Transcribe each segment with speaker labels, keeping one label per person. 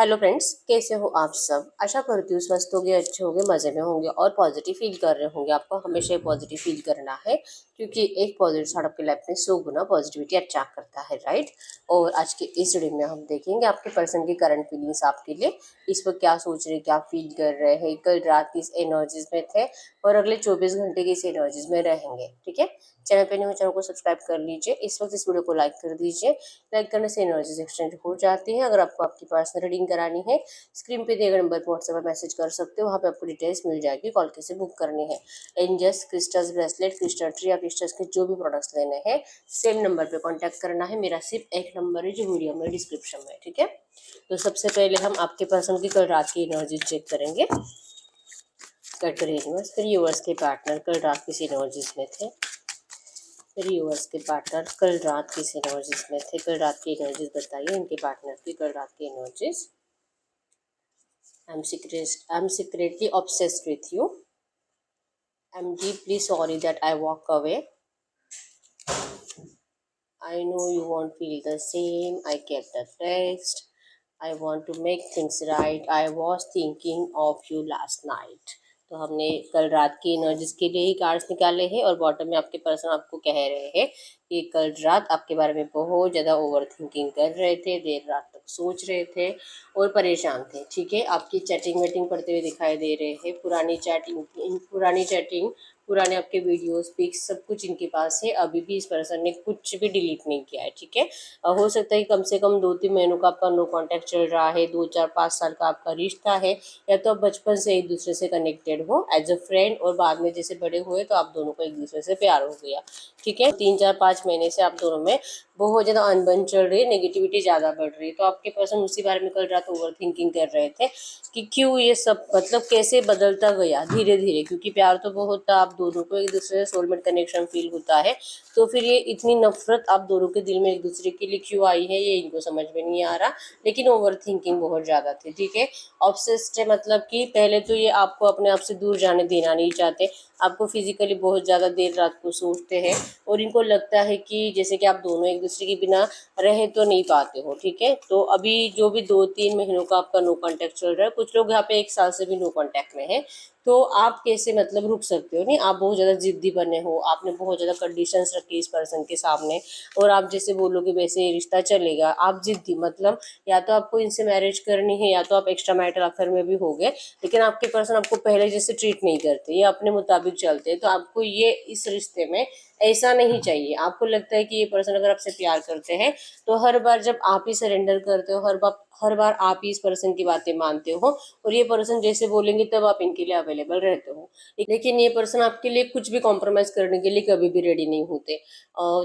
Speaker 1: Hello friends, कैसे हो आप सब। आशा करती हूँ स्वस्थ होंगे, अच्छे होंगे, मज़े में होंगे और पॉजिटिव फील कर रहे होंगे। आपको हमेशा पॉजिटिव फील करना है क्योंकि एक पॉजिटिव थॉट आपकी लाइफ में 100 गुना पॉजिटिविटी अट्रैक्ट करता है, राइट। और आज के इस वीडियो में हम देखेंगे आपके पर्सन की करंट फीलिंग्स आपके लिए। इस वक्त क्या सोच रहे, क्या फील कर रहे हैं, कल रात किस एनर्जीज में थे और अगले 24 घंटे किस एनर्जीज में रहेंगे। ठीक है, चैनल पे नहीं हो चैनल को सब्सक्राइब कर लीजिए। इस वक्त इस वीडियो को लाइक कर दीजिए। लाइक करने से एनर्जीज एक्सचेंज हो जाती है। अगर आपको आपकी पर्सनल रीडिंग करानी है, स्क्रीन पे दिए गए नंबर पर व्हाट्सएप पर मैसेज कर सकते हो। वहाँ पे आपको डिटेल्स मिल जाएगी, कॉल कैसे बुक करनी है। Angels, crystals, bracelet, crystal tree या क्रिस्टल्स के जो भी प्रोडक्ट्स लेने हैं सेम नंबर पे कांटेक्ट करना है। मेरा सिर्फ एक नंबर है जो वीडियो में डिस्क्रिप्शन में, ठीक है। तो सबसे पहले हम आपके पर्सन की कल रात की एनर्जी चेक करेंगे। कट करिए यूनिवर्स, फिर यूनिवर्स के पार्टनर कल रात किस एनर्जीज में थे। फिर यूनिवर्स के पार्टनर कल रात किस एनर्जीज में थे। कल रात की एनर्जीज बताइए इनके पार्टनर की कल रात की energies. I'm secretly obsessed with you. I'm deeply sorry that I walk away. I know you won't feel the same. I kept the text. I want to make things right. I was thinking of you last night. तो हमने कल रात की energies के लिए ही cards निकाले हैं और बॉटम में आपके पर्सन आपको कह रहे हैं कि कल रात आपके बारे में बहुत ज़्यादा ओवर थिंकिंग कर रहे थे, देर रात तक सोच रहे थे और परेशान थे। ठीक है, आपकी चैटिंग वेटिंग पढ़ते हुए दिखाई दे रहे हैं। पुरानी चैटिंग, पुराने आपके वीडियोस पिक्स सब कुछ इनके पास है। अभी भी इस पर्सन ने कुछ भी डिलीट नहीं किया है। ठीक है, हो सकता है कि कम से कम 2-3 महीनों का आपका नो कांटेक्ट चल रहा है, 2-4-5 साल का आपका रिश्ता है, या तो आप बचपन से एक दूसरे से कनेक्टेड हो एज अ फ्रेंड और बाद में जैसे बड़े हुए तो आप दोनों को एक दूसरे से प्यार हो गया। ठीक है, 3-4-5 महीने से आप दोनों में बहुत ज़्यादा अनबन चल रही है, नेगेटिविटी ज़्यादा बढ़ रही है। तो आपके पर्सन उसी बारे में कल रात ओवर थिंकिंग कर रहे थे कि क्यों ये सब, मतलब कैसे बदलता गया धीरे धीरे, क्योंकि प्यार तो बहुत था, आप दोनों को एक दूसरे से सोलमेट कनेक्शन फील होता है। तो फिर ये इतनी नफरत आप दोनों के दिल में एक दूसरे के लिए क्यों आई है ये इनको समझ में नहीं आ रहा, लेकिन ओवर थिंकिंग बहुत ज़्यादा थी। ठीक है, ऑब्सेस्ड है, मतलब कि पहले तो ये आपको अपने आप से दूर जाने देना नहीं चाहते, आपको फिजिकली बहुत ज़्यादा देर रात को सोचते हैं और इनको लगता है कि जैसे कि आप दोनों एक दूसरे के बिना रह तो नहीं पाते हो। ठीक है, तो अभी जो भी 2-3 महीनों का आपका नो कांटेक्ट चल रहा है, कुछ लोग यहाँ पे 1 साल से भी नो कांटेक्ट में है, तो आप कैसे मतलब रुक सकते हो। नहीं, आप बहुत ज़्यादा जिद्दी बने हो, आपने बहुत ज़्यादा कंडीशंस रखी इस पर्सन के सामने और आप जैसे बोलोगे वैसे ये रिश्ता चलेगा। आप जिद्दी, मतलब या तो आपको इनसे मैरिज करनी है या तो आप एक्स्ट्रा मैरिटल अफेयर में भी हो गए, लेकिन आपके पर्सन आपको पहले जैसे ट्रीट नहीं करते, ये अपने मुताबिक चलते हैं। तो आपको ये इस रिश्ते में ऐसा नहीं चाहिए। आपको लगता है कि ये पर्सन अगर आपसे प्यार करते हैं तो हर बार जब आप ही सरेंडर करते हो, हर बार आप ही इस पर्सन की बातें मानते हो और ये पर्सन जैसे बोलेंगे तब आप इनके लिए अवेलेबल रहते हो। लेकिन ये पर्सन आपके लिए कुछ भी कॉम्प्रोमाइज करने के लिए कभी भी रेडी नहीं होते।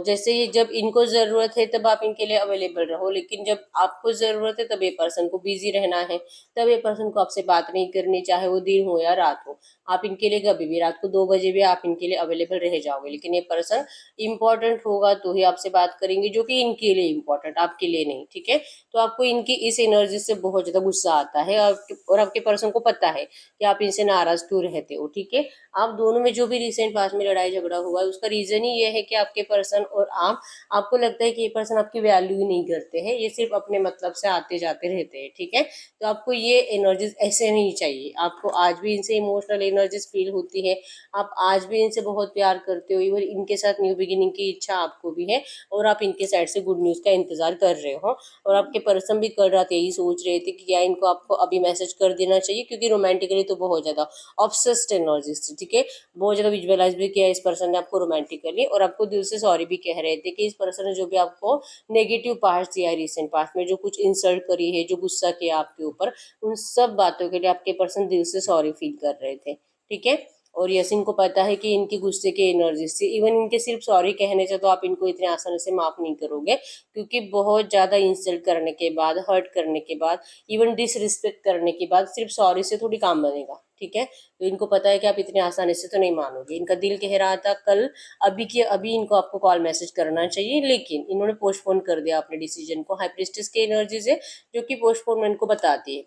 Speaker 1: जैसे ये जब इनको ज़रूरत है तब आप इनके लिए अवेलेबल रहो, लेकिन जब आपको ज़रूरत है तब ये पर्सन को बिजी रहना है, तब ये पर्सन को आपसे बात नहीं करनी, चाहे वो दिन हो या रात हो। आप इनके लिए कभी भी रात को 2 बजे भी आप इनके लिए अवेलेबल रह जाओगे, लेकिन ये पर्सन इंपॉर्टेंट होगा तो ही आपसे बात करेंगे, जो कि इनके लिए इंपॉर्टेंट, आपके लिए नहीं। ठीक है, तो आपको इनकी इस एनर्जी से बहुत ज़्यादा गुस्सा आता है और आपके पर्सन को पता है कि आप इनसे नाराज़ क्यों रहते हो। ठीक है, आप दोनों में जो भी रिसेंट पास्ट में लड़ाई झगड़ा हुआ है उसका रीज़न ही ये है कि आपके पर्सन और आपको लगता है कि ये पर्सन आपकी वैल्यू ही नहीं करते हैं, ये सिर्फ अपने मतलब से आते जाते रहते हैं। ठीक है, तो आपको ये एनर्जीज ऐसे नहीं चाहिए। आपको आज भी इनसे इमोशनल एनर्जीज फील होती है, आप आज भी इनसे बहुत प्यार करते हो, इवन इनके साथ न्यू बिगिनिंग की इच्छा आपको भी है और आप इनके साइड से गुड न्यूज़ का इंतजार कर रहे हो। और आपके पर्सन भी कल रात यही सोच रहे थे कि क्या इनको आपको अभी मैसेज कर देना चाहिए, क्योंकि रोमांटिकली तो बहुत ज़्यादा ऑब्सेस्ड एनर्जीज थी। ठीक है, बहुत ज़्यादा विजुअलाइज भी किया इस पर्सन ने आपको रोमांटिकली, और आपको दिल से सॉरी भी कह रहे थे कि इस पर्सन ने जो भी आपको नेगेटिव पार्ट दिया है, रिसेंट पास्ट में जो कुछ इंसल्ट करी है, जो गुस्सा किया आपके ऊपर, उन सब बातों के लिए आपके पर्सन दिल से सॉरी फील कर रहे थे। ठीक है, और यस, इनको पता है कि इनकी गुस्से के एनर्जी से, इवन इनके सिर्फ सॉरी कहने से तो आप इनको इतने आसानी से माफ़ नहीं करोगे, क्योंकि बहुत ज़्यादा इंसल्ट करने के बाद, हर्ट करने के बाद, इवन डिसरिस्पेक्ट करने के बाद सिर्फ सॉरी से थोड़ी काम बनेगा। ठीक है, तो इनको पता है कि आप इतने आसानी से तो नहीं मानोगे। इनका दिल कह रहा था कल अभी के अभी इनको आपको कॉल मैसेज करना चाहिए, लेकिन इन्होंने पोस्टपोन कर दिया अपने डिसीजन को। हाई प्रिस्टेस की एनर्जी से जो कि पोस्टपोनमेंट को बताती है।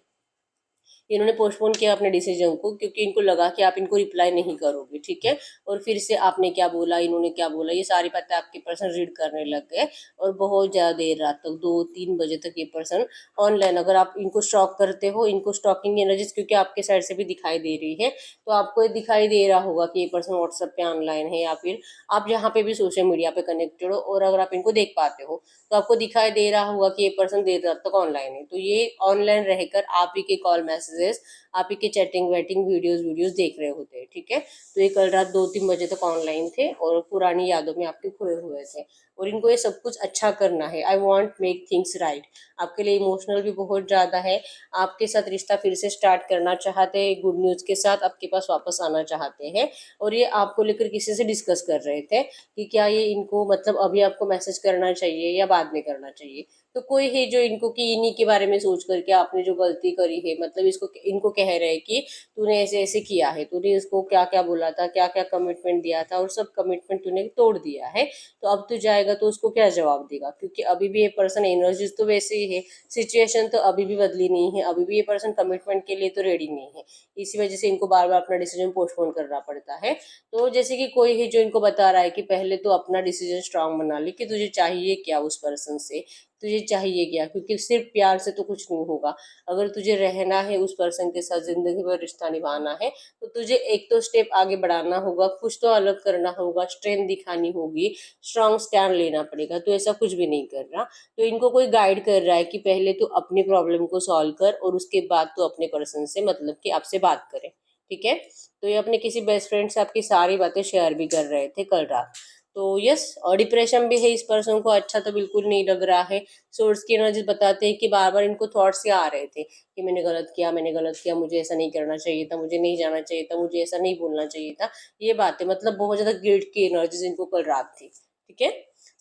Speaker 1: इन्होंने पोस्टपोन किया अपने डिसीजन को क्योंकि इनको लगा कि आप इनको रिप्लाई नहीं करोगे, ठीक है। और फिर से आपने क्या बोला, इन्होंने क्या बोला, ये सारी बातें आपके पर्सन रीड करने लग गए और बहुत ज़्यादा देर रात तक 2-3 बजे तक ये पर्सन ऑनलाइन। अगर आप इनको स्टॉक करते हो, इनको स्टॉकिंग एनर्जीज क्योंकि आपके साइड से भी दिखाई दे रही है, तो आपको ये दिखाई दे रहा होगा कि ये पर्सन व्हाट्सएप पे ऑनलाइन है या फिर आप जहाँ पे भी सोशल मीडिया पे कनेक्टेड हो और अगर आप इनको देख पाते हो तो आपको दिखाई दे रहा होगा कि ये पर्सन देर रात तक ऑनलाइन है। तो ये ऑनलाइन रहकर आप ही के कॉल मैसेजेस, आप ही के चैटिंग वेटिंग वीडियोस देख रहे होते हैं, ठीक है। तो ये कल रात 2-3 बजे तक ऑनलाइन थे और पुरानी यादों में आपके खोए हुए थे और इनको ये सब कुछ अच्छा करना है। I want make things right. आपके लिए इमोशनल भी बहुत ज़्यादा है, आपके साथ रिश्ता फिर से स्टार्ट करना चाहते हैं, गुड न्यूज़ के साथ आपके पास वापस आना चाहते हैं। और ये आपको लेकर किसी से डिस्कस कर रहे थे कि क्या ये इनको मतलब अभी आपको मैसेज करना चाहिए या बाद में करना चाहिए। तो कोई है जो इनको कि इन्हीं के बारे में सोच करके आपने जो गलती करी है, मतलब इसको इनको कह रहे हैं कि तूने ऐसे ऐसे किया है, तूने इसको क्या क्या बोला था, क्या क्या कमिटमेंट दिया था और सब कमिटमेंट तूने तोड़ दिया है। तो अब तू जाएगा तो उसको क्या जवाब देगा, क्योंकि अभी भी ये पर्सन एनर्जीज तो वैसे ही है, सिचुएशन तो अभी भी बदली नहीं है, अभी भी ये पर्सन कमिटमेंट के लिए तो रेडी नहीं है। इसी वजह से इनको बार बार अपना डिसीजन पोस्टपोन करना पड़ता है। तो जैसे कि कोई है जो इनको बता रहा है कि पहले तो अपना डिसीजन स्ट्रांग बना ले कि तुझे चाहिए क्या उस पर्सन से, तुझे चाहिए क्या, क्योंकि सिर्फ प्यार से तो कुछ नहीं होगा। अगर तुझे रहना है उस पर्सन के साथ, जिंदगी भर रिश्ता निभाना है, तो तुझे एक तो स्टेप आगे बढ़ाना होगा, कुछ तो अलग करना होगा, स्ट्रेंथ दिखानी होगी, स्ट्रांग स्टैंड लेना पड़ेगा। तो ऐसा कुछ भी नहीं कर रहा। तो इनको कोई गाइड कर रहा है कि पहले तो अपनी प्रॉब्लम को सॉल्व कर और उसके बाद तो अपने पर्सन से मतलब कि आपसे बात करें, ठीक है। तो ये अपने किसी बेस्ट फ्रेंड से आपकी सारी बातें शेयर भी कर रहे थे कल रात। तो यस, और डिप्रेशन भी है इस पर्सन को, अच्छा तो बिल्कुल नहीं लग रहा है। सोर्स की एनर्जी बताते हैं कि बार बार इनको थॉट्स ये आ रहे थे कि मैंने गलत किया, मैंने गलत किया, मुझे ऐसा नहीं करना चाहिए था, मुझे नहीं जाना चाहिए था, मुझे ऐसा नहीं बोलना चाहिए था। ये बातें मतलब बहुत ज्यादा गिल्ट की एनर्जीज इनको कल रात थी, ठीक है।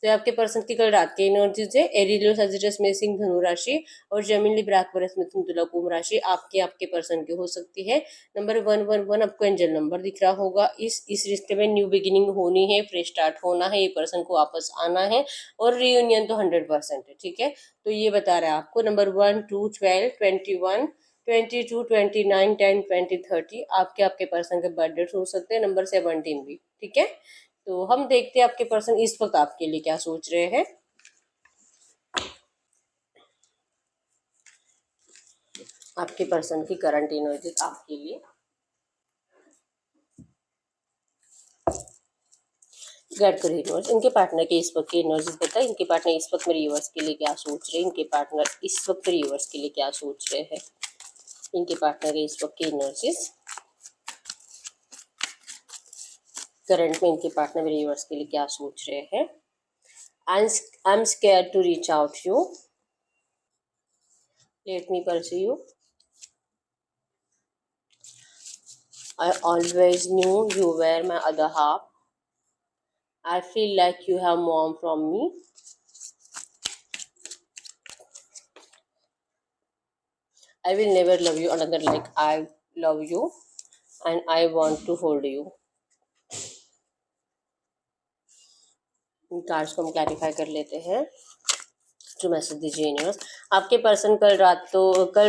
Speaker 1: तो ये आपके पर्सन की कल रात की एनर्जीज है। एरिलियो सजिटस में सिंह धनु राशि और जेमिनी लिब्रा एक्वेरियस मिथुन तुला कुंभ राशि आपके पर्सन की हो सकती है। नंबर 111 आपको एंजल नंबर दिख रहा होगा। इस रिश्ते में न्यू बिगिनिंग होनी है, फ्रेश स्टार्ट होना है, ये पर्सन को वापस आना है और रियूनियन तो 100% है, ठीक है। तो ये बता रहा है आपको नंबर 1, 2, 12, 21, 22, 29, 10, 20, 30 आपके पर्सन के बर्थडे हो सकते हैं। नंबर 17 भी, ठीक है। तो हम देखते हैं आपके पर्सन इस वक्त आपके लिए क्या सोच रहे हैं। आपके पर्सन की करंट एनर्जी आपके लिए गाइड कर यूनिवर्स। इनके पार्टनर के इस वक्त की एनर्जीज बताए। इनके पार्टनर इस वक्त मेरे यूनिवर्स के लिए क्या सोच रहे हैं। इनके पार्टनर इस वक्त मेरे यूनिवर्स के लिए क्या सोच रहे हैं। इनके पार्टनर के इस वक्त की एनर्जीज करंट में इनके पार्टनर मेरे यूनिवर्स के लिए क्या सोच रहे हैं। I am scared to reach out you, let me pursue you. I always knew you were my other half. I feel like you have more from me. I will never love you another like I love you, and I want to hold you. In cards को हम clarify कर लेते हैं। जो message दीजिए universe. आपके person कल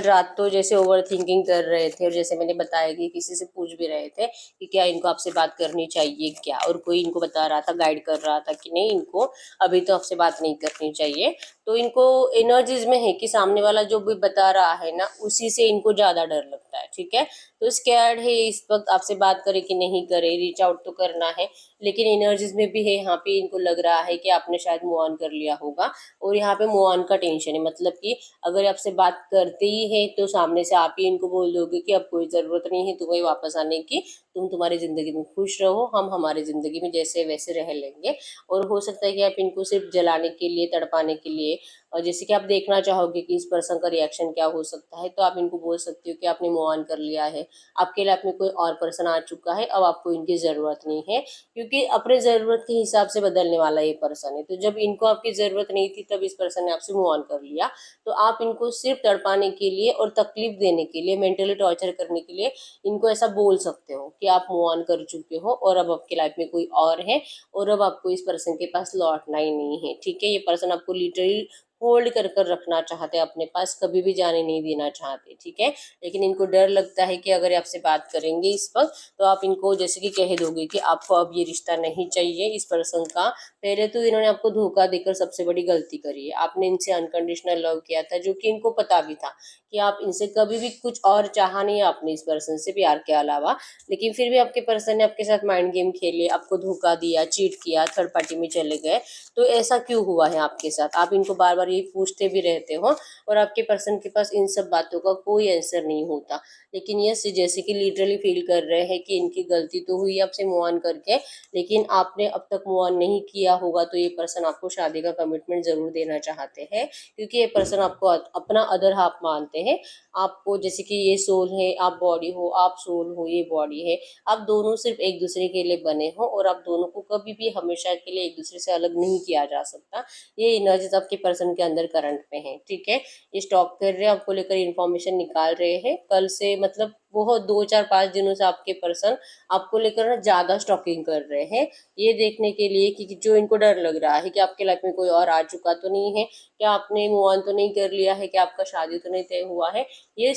Speaker 1: रात तो जैसे ओवर थिंकिंग कर रहे थे और जैसे मैंने बताया कि किसी से पूछ भी रहे थे कि क्या इनको आपसे बात करनी चाहिए क्या, और कोई इनको बता रहा था, गाइड कर रहा था कि नहीं इनको अभी तो आपसे बात नहीं करनी चाहिए। तो इनको एनर्जीज में है कि सामने वाला जो भी बता रहा है ना उसी से इनको ज़्यादा डर लगता है, ठीक है। तो स्कैर्ड है इस वक्त आपसे बात करे कि नहीं करे, रीच आउट तो करना है लेकिन एनर्जीज में भी है यहाँ पे इनको लग रहा है कि आपने शायद मूव ऑन कर लिया होगा और यहाँ पे मूव ऑन का टेंशन है। मतलब कि अगर आपसे बात करते ही है तो सामने से आप ही इनको बोल दोगे कि अब कोई ज़रूरत नहीं है तुम्हें वापस आने की, तुम तुम्हारी ज़िंदगी में खुश रहो, हम हमारी ज़िंदगी में जैसे वैसे रह लेंगे। और हो सकता है कि आप इनको सिर्फ जलाने के लिए, तड़पाने के लिए, और जैसे कि आप देखना चाहोगे कि इस पर्सन का रिएक्शन क्या हो सकता है, तो आप इनको बोल सकते हो कि आपने मूव ऑन कर लिया है, आपके लाइफ में कोई और पर्सन आ चुका है, अब आपको इनकी ज़रूरत नहीं है, क्योंकि अपने ज़रूरत के हिसाब से बदलने वाला ये पर्सन है। तो जब इनको आपकी ज़रूरत नहीं थी तब इस पर्सन ने आपसे मूव ऑन कर लिया। तो आप इनको सिर्फ तड़पाने के लिए और तकलीफ देने के लिए, मेंटली टॉर्चर करने के लिए इनको ऐसा बोल सकते हो कि आप मूव ऑन कर चुके हो और अब आपकी लाइफ में कोई और है और अब आपको इस पर्सन के पास लौटना ही नहीं है, ठीक है। ये पर्सन आपको लिटरली होल्ड कर कर रखना चाहते हैं अपने पास, कभी भी जाने नहीं देना चाहते, ठीक है। लेकिन इनको डर लगता है कि अगर आपसे बात करेंगे इस वक्त तो आप इनको जैसे कि कह दोगे कि आपको अब ये रिश्ता नहीं चाहिए इस पर्सन का। पहले तो इन्होंने आपको धोखा देकर सबसे बड़ी गलती करी है। आपने इनसे अनकंडीशनल लव किया था, जो कि इनको पता भी था कि आप इनसे कभी भी कुछ और चाहा नहीं आपने इस पर्सन से प्यार के अलावा। लेकिन फिर भी आपके पर्सन ने आपके साथ माइंड गेम खेले, आपको धोखा दिया, चीट किया, थर्ड पार्टी में चले गए। तो ऐसा क्यों हुआ है आपके साथ? आप इनको बार बार यही पूछते भी रहते हो और आपके पर्सन के पास इन सब बातों का कोई आंसर नहीं होता। लेकिन ये जैसे कि लिटरली फील कर रहे हैं कि इनकी गलती तो हुई आपसे मूव ऑन करके, लेकिन आपने अब तक मूव ऑन नहीं किया होगा। तो ये पर्सन आपको शादी का कमिटमेंट जरूर देना चाहते हैं, क्योंकि ये पर्सन आपको अपना अदर हाफ मानते हैं। आपको जैसे कि ये सोल है, आप बॉडी हो, आप सोल हो, ये बॉडी है। आप दोनों सिर्फ एक दूसरे के लिए बने हो और आप दोनों को कभी भी हमेशा के लिए एक दूसरे से अलग नहीं किया जा सकता। ये एनर्जीज आपके पर्सन के अंदर करंट में है, ठीक है। ये स्टॉक कर रहे हैं, आपको लेकर इन्फॉर्मेशन निकाल रहे हैं कल से, मतलब बहुत 2 4 5 दिनों से आपके पर्सन आपको लेकर ना ज्यादा स्टॉकिंग कर रहे हैं। ये देखने के लिए कि जो इनको डर लग रहा है कि आपके लाइफ में कोई और आ चुका तो नहीं है, क्या आपने मूव ऑन तो नहीं कर लिया है, कि आपका शादी तो नहीं तय हुआ है। ये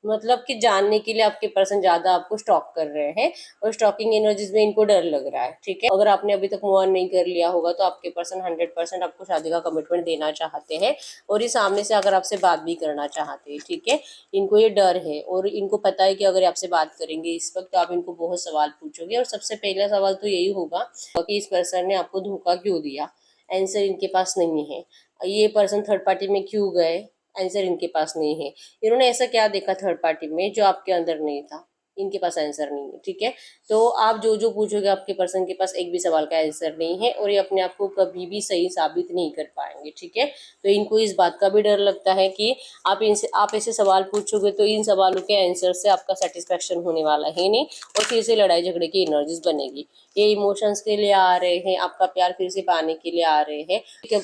Speaker 1: मतलब कि जानने के लिए आपके पर्सन ज्यादा आपको स्टॉक कर रहे हैं और स्टॉकिंग एनर्जीज में इनको डर लग रहा है, ठीक है। अगर आपने अभी तक मूव ऑन नहीं कर लिया होगा तो आपके पर्सन 100% आपको शादी का कमिटमेंट देना चाहते हैं और ये सामने से अगर आपसे बात भी करना चाहते हैं, ठीक है। इनको ये डर है और इनको पता है कि अगर आपसे बात करेंगे इस वक्त तो आप इनको बहुत सवाल पूछोगे और सबसे पहला सवाल तो यही होगा कि इस पर्सन ने आपको धोखा क्यों दिया। आंसर इनके पास नहीं है। ये पर्सन थर्ड पार्टी में क्यों गए, आंसर इनके पास नहीं है। इन्होंने ऐसा क्या देखा थर्ड पार्टी में जो आपके अंदर नहीं था, इनके पास आंसर नहीं है, ठीक है। तो आप जो जो पूछोगे आपके पर्सन के पास एक भी सवाल का आंसर नहीं है और ये अपने आप को कभी भी सही साबित नहीं कर पाएंगे, ठीक है। तो इनको इस बात का भी डर लगता है कि आप ऐसे सवाल पूछोगे तो इन सवालों के आंसर से आपका सेटिस्फेक्शन होने वाला है नहीं और फिर से लड़ाई झगड़े की एनर्जीज बनेगी। ये इमोशंस के लिए आ रहे हैं, आपका प्यार फिर से पाने के लिए आ रहे हैं।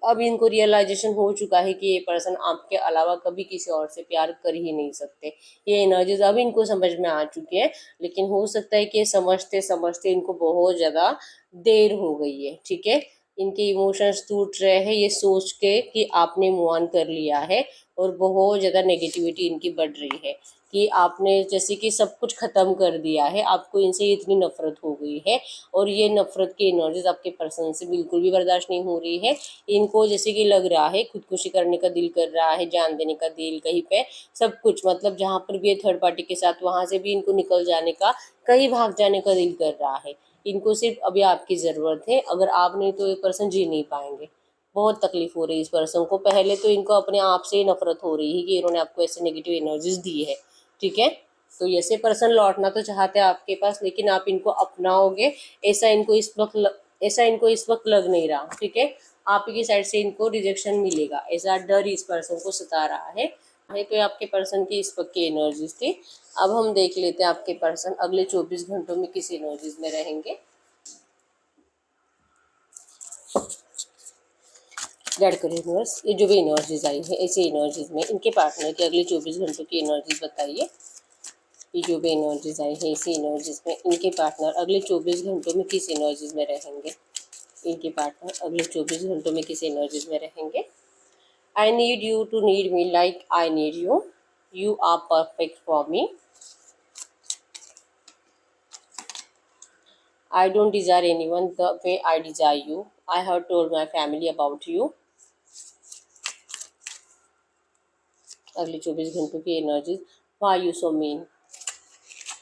Speaker 1: अब इनको रियलाइजेशन हो चुका है कि ये पर्सन आपके अलावा कभी किसी और से प्यार कर ही नहीं सकते। ये एनर्जीज अब इनको समझ में आ चुकी है, लेकिन हो सकता है कि समझते समझते इनको बहुत ज़्यादा देर हो गई है, ठीक है। इनके इमोशंस टूट रहे हैं ये सोच के कि आपने मूव ऑन कर लिया है और बहुत ज़्यादा नेगेटिविटी इनकी बढ़ रही है कि आपने जैसे कि सब कुछ ख़त्म कर दिया है, आपको इनसे इतनी नफरत हो गई है और ये नफरत की एनर्जीज आपके पर्सन से बिल्कुल भी बर्दाश्त नहीं हो रही है। इनको जैसे कि लग रहा है खुदकुशी करने का दिल कर रहा है, जान देने का दिल कहीं पे, सब कुछ मतलब जहाँ पर भी है थर्ड पार्टी के साथ वहाँ से भी इनको निकल जाने का, कहीं भाग जाने का दिल कर रहा है। इनको सिर्फ अभी आपकी ज़रूरत है, अगर आप नहीं तो ये पर्सन जी नहीं पाएंगे। बहुत तकलीफ हो रही है इस पर्सन को। पहले तो इनको अपने आप से ही नफरत हो रही है कि इन्होंने आपको ऐसे नेगेटिव एनर्जीज दी है, ठीक है। तो ऐसे पर्सन लौटना तो चाहते हैं आपके पास, लेकिन आप इनको अपनाओगे ऐसा इनको इस वक्त लग नहीं रहा, ठीक है। आप ही की साइड से इनको रिजेक्शन मिलेगा, ऐसा डर इस पर्सन को सता रहा है। तो ये आपके पर्सन की इस वक्त की एनर्जीज थी। अब हम देख लेते हैं आपके पर्सन अगले 24 घंटों में किस एनर्जीज में रहेंगे। गाइड करो यूनिवर्स, ये जो भी एनर्जीज आई है ऐसी एनर्जीज में इनके पार्टनर के अगले 24 घंटों की एनर्जीज बताइए। ये जो भी एनर्जीज आई है इसी एनर्जीज में इनके पार्टनर अगले 24 घंटों में किस एनर्जीज में रहेंगे। इनके पार्टनर अगले 24 घंटों में किस एनर्जीज में रहेंगे। I need you to need me like I need you, you are perfect for me, I don't desire anyone the way I desire you. I have told my family about you. अगले 24 घंटों की energies. Why you so mean?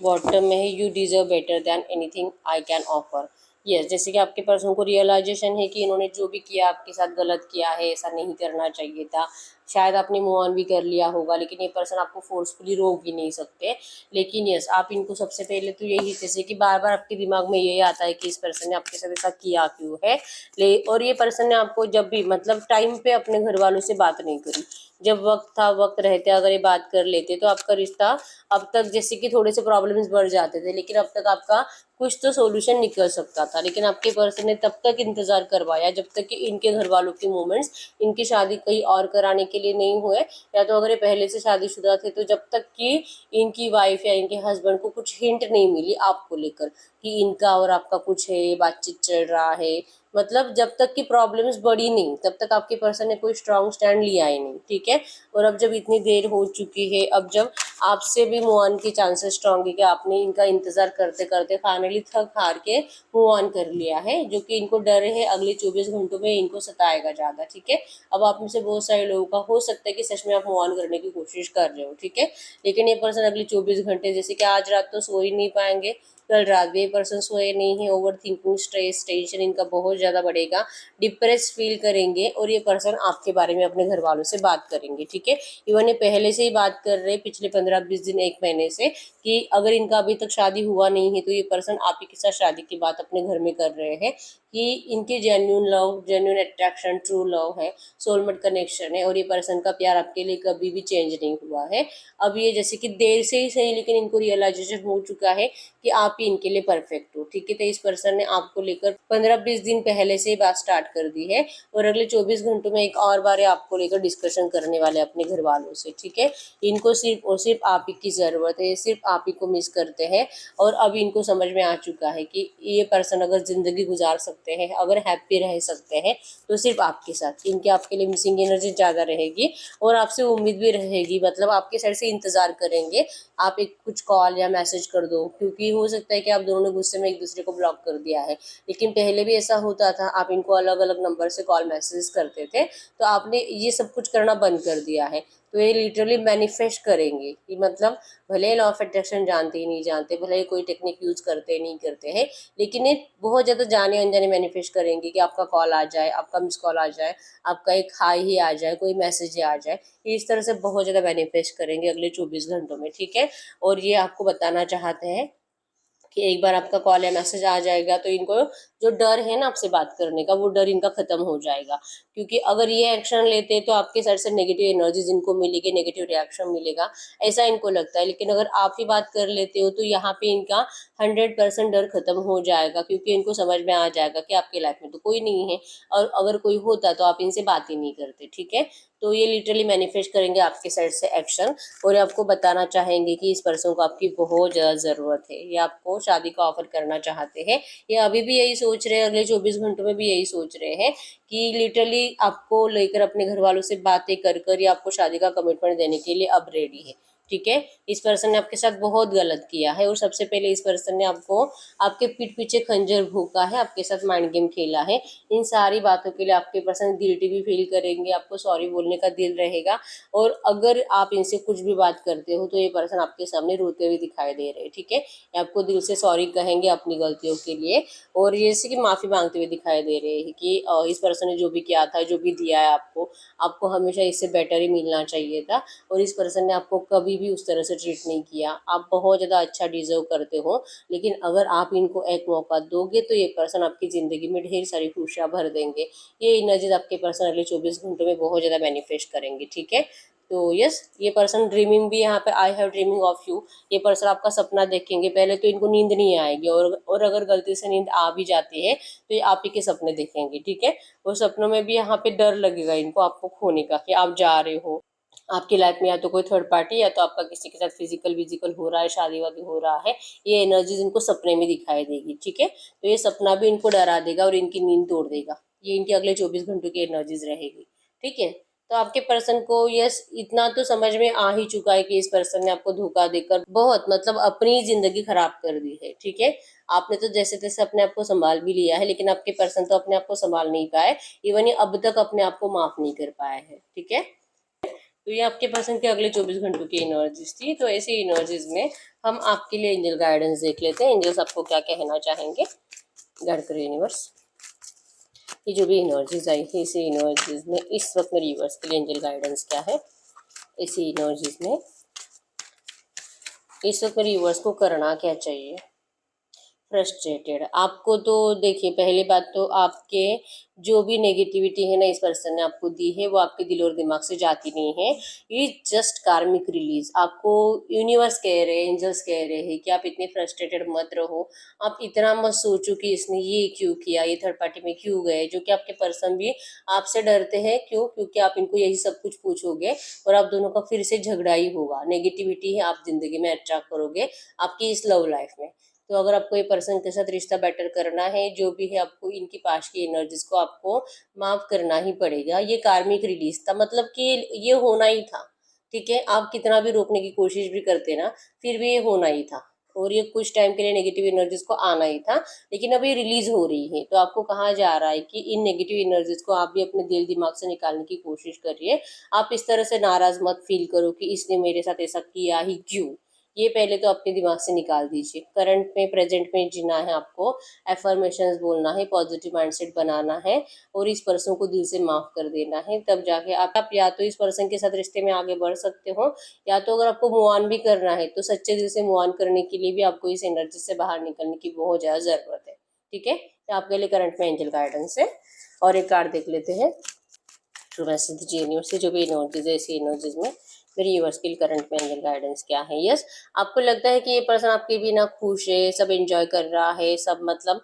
Speaker 1: Bottom में है you deserve better than anything I can offer. Yes, जैसे कि आपके person को realisation है कि इन्होंने जो भी किया आपके साथ गलत किया है, ऐसा नहीं करना चाहिए था। शायद आपने मूव ऑन भी कर लिया होगा, लेकिन ये पर्सन आपको फोर्सफुली रोक भी नहीं सकते। लेकिन यस, आप इनको सबसे पहले तो यही, जैसे कि बार बार आपके दिमाग में यही आता है कि इस पर्सन ने आपके साथ ऐसा किया क्यों है। और ये पर्सन ने आपको जब भी मतलब टाइम पे अपने घर वालों से बात नहीं करी। जब वक्त था, वक्त रहते अगर ये बात कर लेते तो आपका रिश्ता अब तक, जैसे कि थोड़े से प्रॉब्लम्स बढ़ जाते थे, लेकिन अब तक आपका कुछ तो सॉल्यूशन निकल सकता था। लेकिन आपके पर्सन ने तब तक इंतजार करवाया जब तक कि इनके घर वालों के मूवमेंट्स इनकी शादी कहीं और कराने के लिए नहीं हुए, या तो अगर ये पहले से शादीशुदा थे तो जब तक कि इनकी वाइफ या इनके हस्बैंड को कुछ हिंट नहीं मिली आपको लेकर, कि इनका और आपका कुछ है, बातचीत चल रहा है, मतलब जब तक कि प्रॉब्लम्स बढ़ी नहीं तब तक आपके पर्सन ने कोई स्ट्रांग स्टैंड लिया ही नहीं, ठीक है। और अब जब इतनी देर हो चुकी है, अब जब आपसे भी मूव ऑन की चांसेस स्ट्रांग है कि आपने इनका इंतजार करते करते फाइनली थक हार के मूव ऑन कर लिया है, जो कि इनको डर है अगले 24 घंटों में इनको सताएगा ज़्यादा, ठीक है। अब आप में से बहुत सारे लोगों का हो सकता है कि सच में आप मूव ऑन करने की कोशिश कर रहे हो, ठीक है, लेकिन ये पर्सन अगले 24 घंटे, जैसे कि आज रात तो सो ही नहीं पाएंगे, कल रात भी ये पर्सन सोए नहीं है, ओवर थिंकिंग, स्ट्रेस, टेंशन इनका बहुत ज़्यादा बढ़ेगा, डिप्रेस फील करेंगे, और ये पर्सन आपके बारे में अपने घर वालों से बात करेंगे, ठीक है। इवन ये पहले से ही बात कर रहे हैं पिछले 15-20 दिन, 1 महीने से, कि अगर इनका अभी तक शादी हुआ नहीं है तो ये पर्सन आप ही के साथ शादी की बात अपने घर में कर रहे हैं, कि इनके genuine love, genuine attraction, true love है, सोलमेट कनेक्शन है, और ये पर्सन का प्यार आपके लिए कभी भी चेंज नहीं हुआ है। अब ये जैसे कि देर से ही सही, लेकिन इनको रियलाइजेशन हो चुका है कि आप ही इनके लिए परफेक्ट हो, ठीक है। तो इस पर्सन ने आपको लेकर 15-20 दिन पहले से ही बात स्टार्ट कर दी है, और अगले 24 घंटों में एक और बार आपको लेकर डिस्कशन करने वाले अपने घर वालों से, ठीक है। इनको सिर्फ और सिर्फ आप ही की ज़रूरत है, सिर्फ आप ही को मिस करते हैं, और अब इनको समझ में आ चुका है कि ये पर्सन अगर ज़िंदगी गुजार सकते हैं, अगर हैप्पी रह सकते हैं, तो सिर्फ आपके साथ। इनके आपके लिए मिसिंग एनर्जी ज़्यादा रहेगी, और आपसे उम्मीद भी रहेगी, मतलब आपके साइड से इंतज़ार करेंगे आप एक कुछ कॉल या मैसेज कर दो, क्योंकि हो सकता है कि आप दोनों ने गुस्से में एक दूसरे को ब्लॉक कर दिया है, लेकिन पहले भी ऐसा होता था, आप इनको अलग अलग नंबर से कॉल मैसेज करते थे, तो आपने ये सब कुछ करना बंद कर दिया है। तो ये लिटरली मैनिफेस्ट करेंगे कि मतलब भले लॉ ऑफ अट्रैक्शन जानते ही नहीं जानते, भले ही कोई टेक्निक यूज करते नहीं करते हैं, लेकिन ये बहुत ज़्यादा जाने अनजाने मैनिफेस्ट करेंगे कि आपका कॉल आ जाए, आपका मिस कॉल आ जाए, आपका एक हाई ही आ जाए, कोई मैसेज ही आ जाए। इस तरह से बहुत ज़्यादा मैनिफेस्ट करेंगे अगले 24 घंटों में, ठीक है। और ये आपको बताना चाहते हैं कि एक बार आपका कॉल या मैसेज आ जाएगा तो इनको जो डर है ना आपसे बात करने का, वो डर इनका खत्म हो जाएगा, क्योंकि अगर ये एक्शन लेते तो आपके साइड से नेगेटिव एनर्जीज इनको मिलेगी, नेगेटिव रिएक्शन मिलेगा, ऐसा इनको लगता है। लेकिन अगर आप ही बात कर लेते हो तो यहाँ पे इनका 100% डर खत्म हो जाएगा, क्योंकि इनको समझ में आ जाएगा कि आपकी लाइफ में तो कोई नहीं है, और अगर कोई होता तो आप इनसे बात ही नहीं करते, ठीक है। तो ये लिटरली मैनिफेस्ट करेंगे आपके साइड से एक्शन, और ये आपको बताना चाहेंगे कि इस पर्सन को आपकी बहुत ज़्यादा ज़रूरत है, ये आपको शादी का ऑफर करना चाहते हैं। ये अभी भी यही सोच रहे हैं, अगले 24 घंटों में भी यही सोच रहे हैं कि लिटरली आपको लेकर अपने घर वालों से बातें कर कर ये आपको शादी का कमिटमेंट देने के लिए अब रेडी है, ठीक है। इस पर्सन ने आपके साथ बहुत गलत किया है, और सबसे पहले इस पर्सन ने आपको आपके पीठ पीछे खंजर भोंका है, आपके साथ माइंड गेम खेला है। इन सारी बातों के लिए आपके पर्सन गिल्टी भी फील करेंगे, आपको सॉरी बोलने का दिल रहेगा, और अगर आप इनसे कुछ भी बात करते हो तो ये पर्सन आपके सामने रोते हुए दिखाई दे रहे हैं, ठीक है। ये आपको दिल से सॉरी कहेंगे अपनी गलतियों के लिए, और ये जैसे कि माफ़ी मांगते हुए दिखाई दे रहे हैं कि इस पर्सन ने जो भी किया था, जो भी दिया है आपको, आपको हमेशा इससे बेटर ही मिलना चाहिए था, और इस पर्सन ने आपको कभी भी उस तरह से ट्रीट नहीं किया, आप बहुत ज़्यादा अच्छा डिजर्व करते हो। लेकिन अगर आप इनको एक मौका दोगे तो ये पर्सन आपकी ज़िंदगी में ढेर सारी खुशियाँ भर देंगे। ये एनर्जीज आपके पर्सन अगले 24 घंटों में बहुत ज़्यादा मैनिफेस्ट करेंगे, ठीक है। तो यस, ये पर्सन ड्रीमिंग भी यहाँ पे, I have dreaming of you, ये पर्सन आपका सपना देखेंगे। पहले तो इनको नींद नहीं आएगी, और अगर गलती से नींद आ भी जाती है तो ये आप ही के सपने देखेंगे, ठीक है। और सपनों में भी यहाँ पे डर लगेगा इनको आपको खोने का, कि आप जा रहे हो, आपकी लाइफ में या तो कोई थर्ड पार्टी, या तो आपका किसी के साथ फिजिकल विजिकल हो रहा है, शादी वादी हो रहा है, ये एनर्जीज इनको सपने में दिखाई देगी, ठीक है। तो ये सपना भी इनको डरा देगा और इनकी नींद तोड़ देगा, ये इनके अगले 24 घंटों की एनर्जीज रहेगी, ठीक है। तो आपके पर्सन को यस इतना तो समझ में आ ही चुका है कि इस पर्सन ने आपको धोखा देकर बहुत मतलब अपनी जिंदगी खराब कर दी है, ठीक है। आपने तो जैसे तैसे अपने आप को संभाल भी लिया है, लेकिन आपके पर्सन तो अपने आप को संभाल नहीं पाए, इवन ये अब तक अपने आप को माफ नहीं कर पाए हैं, ठीक है। तो ये आपके पर्सन के अगले 24 घंटों की एनर्जीज थी। तो ऐसी एनर्जीज में हम आपके लिए एंजल गाइडेंस देख लेते हैं, एंजल्स आपको क्या कहना चाहेंगे। गाइड करिए यूनिवर्स, ये जो भी एनर्जीज आई है इसी एनर्जीज में इस वक्त मेरे यूनिवर्स के लिए एंजल गाइडेंस क्या है। इसी एनर्जीज में इस वक्त मेरे यूनिवर्स को करना क्या चाहिए। फ्रस्ट्रेटेड, आपको तो देखिए, पहली बात तो आपके जो भी नेगेटिविटी है ना इस पर्सन ने आपको दी है, वो आपके दिल और दिमाग से जाती नहीं है। ये जस्ट कार्मिक रिलीज, आपको यूनिवर्स कह रहे हैं, एंजल्स कह रहे हैं कि आप इतने फ्रस्ट्रेटेड मत रहो, आप इतना मत सोचो कि इसने ये क्यों किया, ये थर्ड पार्टी में क्यों गए, जो कि आपके पर्सन भी आपसे डरते हैं। क्यों? क्योंकि आप इनको यही सब कुछ पूछोगे और आप दोनों का फिर से झगड़ा ही होगा, नेगेटिविटी है आप जिंदगी में अट्रैक्ट करोगे आपकी इस लव लाइफ में। तो अगर आपको ये पर्सन के साथ रिश्ता बेटर करना है, जो भी है आपको इनकी पास की एनर्जीज को आपको माफ करना ही पड़ेगा। ये कार्मिक रिलीज था, मतलब कि ये होना ही था। ठीक है, आप कितना भी रोकने की कोशिश भी करते ना, फिर भी ये होना ही था। और ये कुछ टाइम के लिए नेगेटिव एनर्जीज को आना ही था, लेकिन अब ये रिलीज हो रही है। तो आपको कहा जा रहा है कि इन नेगेटिव एनर्जीज को आप भी अपने दिल दिमाग से निकालने की कोशिश करिए। आप इस तरह से नाराज मत फील करो कि इसने मेरे साथ ऐसा किया ही क्यों। ये पहले तो अपने दिमाग से निकाल दीजिए। करंट में, प्रेजेंट में जीना है आपको, एफर्मेशंस बोलना है, पॉजिटिव माइंडसेट बनाना है और इस पर्सन को दिल से माफ कर देना है। तब जाके आप या तो इस पर्सन के साथ रिश्ते में आगे बढ़ सकते हो, या तो अगर आपको मूव ऑन भी करना है तो सच्चे दिल से मूव ऑन करने के लिए भी आपको इस एनर्जी से बाहर निकलने की बहुत ज़्यादा ज़रूरत है। ठीक है, तो आपके लिए करंट में एंजल गाइडेंस है। और एक कार्ड देख लेते हैं। ट्रू मैसेज दीजिए यूनिवर्स से, जो भी एनर्जीज है इसी एनर्जीज में मेरी यूनिवर्स के करंट में एंजल गाइडेंस क्या है। यस, आपको लगता है कि ये पर्सन आपके बिना खुश है, सब एंजॉय कर रहा है, सब मतलब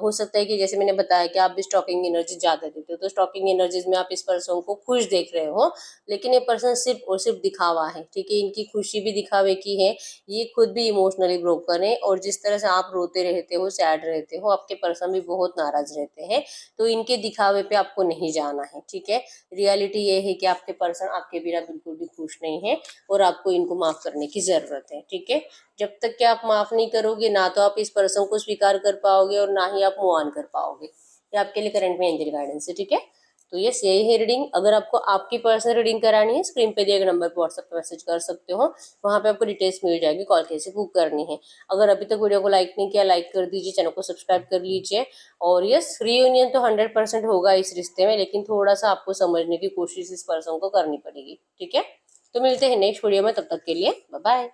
Speaker 1: हो सकता है कि जैसे मैंने बताया कि आप भी स्टॉकिंग एनर्जी ज़्यादा देते हो, तो स्टॉकिंग एनर्जीज में आप इस पर्सन को खुश देख रहे हो, लेकिन ये पर्सन सिर्फ और सिर्फ दिखावा है। ठीक है, इनकी खुशी भी दिखावे की है, ये खुद भी इमोशनली ब्रोकन है, और जिस तरह से आप रोते रहते हो, सैड रहते हो, आपके पर्सन भी बहुत नाराज रहते हैं। तो इनके दिखावे पे आपको नहीं जाना है। ठीक है, रियलिटी ये है कि आपके पर्सन आपके बिना बिल्कुल भी खुश नहीं है और आपको इनको माफ करने की जरूरत है। ठीक है, जब तक कि आप माफ नहीं करोगे, ना तो आप इस पर्सन को स्वीकार कर पाओगे और ना ही आप मूव ऑन कर पाओगे। ये आपके लिए करंट में एंजल गाइडेंस है। ठीक है, तो यस, यही है रीडिंग। अगर आपको आपकी पर्सनल रीडिंग करानी है, स्क्रीन पे दिए गए नंबर पर व्हाट्सएप पर मैसेज कर सकते हो, वहाँ पे आपको डिटेल्स मिल जाएगी, कॉल कैसे बुक करनी है। अगर अभी तक वीडियो को लाइक नहीं किया, लाइक कर दीजिए, चैनल को सब्सक्राइब कर लीजिए। और यस, रीयूनियन तो 100% होगा इस रिश्ते में, लेकिन थोड़ा सा आपको समझने की कोशिश इस पर्सन को करनी पड़ेगी। ठीक है, तो मिलते हैं नेक्स्ट वीडियो में, तब तक के लिए बाय बाय।